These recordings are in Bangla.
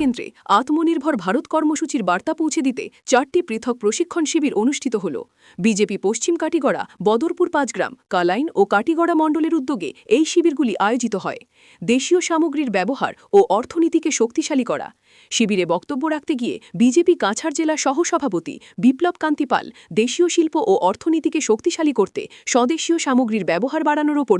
কেন্দ্রে আত্মনির্ভর ভারত কর্মসূচির বার্তা পৌঁছে দিতে 4টি পৃথক প্রশিক্ষণ শিবির অনুষ্ঠিত হল। বিজেপি পশ্চিম কাটিগড়া, বদরপুর 5 গ্রাম, কালাইন ও কাটিগড়া মণ্ডলের উদ্যোগে এই শিবিরগুলি আয়োজিত হয়। দেশীয় সামগ্রীর ব্যবহার ও অর্থনীতিকে শক্তিশালী করা। শিবিরে বক্তব্য রাখতে গিয়ে বিজেপি কাছাড় জেলা সহসভাপতি বিপ্লব কান্তি পাল দেশীয় শিল্প ও অর্থনীতিকে শক্তিশালী করতে স্বদেশীয় সামগ্রীর ব্যবহার বাড়ানোর ওপর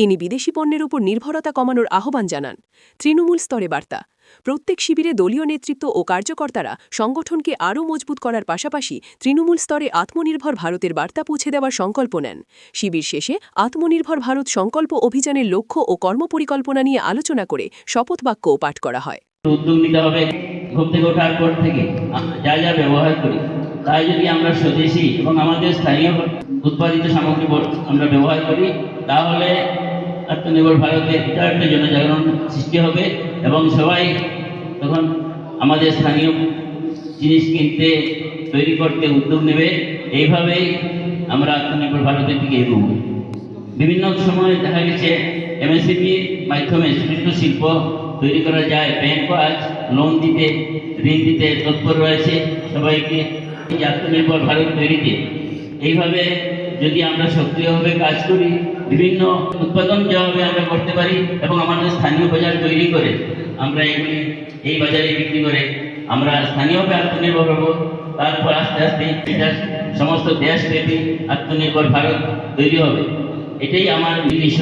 ইনি বিদেশি পণ্যের উপর নির্ভরতা কমানোর আহ্বান জানান। তৃণমূল স্তরে বার্তা। প্রত্যেক শিবিরে দলীয় নেতৃত্ব ও কার্যকর্তারা সংগঠনকে আরও মজবুত করার পাশাপাশি তৃণমূল স্তরে আত্মনির্ভর ভারতের বার্তা পৌঁছে দেওয়ার সংকল্প নেন। শিবির শেষে আত্মনির্ভর ভারত সংকল্প অভিযানের লক্ষ্য ও কর্মপরিকল্পনা নিয়ে আলোচনা করে শপথ বাক্যও পাঠ করা হয়। উদ্যোগ নিতে হবে। ঘুম থেকে ওঠার পর থেকে যা যা ব্যবহার করি তাই যদি আমরা স্বদেশী এবং আমাদের স্থানীয় উৎপাদিত সামগ্রী আমরা ব্যবহার করি, তাহলে আত্মনির্ভর ভারতের এটা একটা জনজাগরণ সৃষ্টি হবে এবং সবাই তখন আমাদের স্থানীয় জিনিস কিনতে, তৈরি করতে উদ্যোগ নেবে। এইভাবেই আমরা আত্মনির্ভর ভারতের দিকে এগোব। বিভিন্ন সময় দেখা গেছে এমএসএমইর মাধ্যমে ছোট শিল্প তৈরি করা যায়। ব্যাংকও আজ লোন দিতে, ঋণ দিতে তৎপর রয়েছে সবাইকে আত্মনির্ভর ভারত তৈরিতে। এইভাবে যদি আমরা সক্রিয়ভাবে কাজ করি, বিভিন্ন উৎপাদন যেভাবে আমরা করতে পারি এবং আমাদের স্থানীয় বাজার তৈরি করে আমরা এগুলি এই বাজারে বিক্রি করে আমরা স্থানীয়ভাবে আত্মনির্ভর হব। তারপর আস্তে আস্তে এটা সমস্ত দেশব্যাপী আত্মনির্ভর ভারত তৈরি হবে। এটাই আমার উদ্দেশ্য।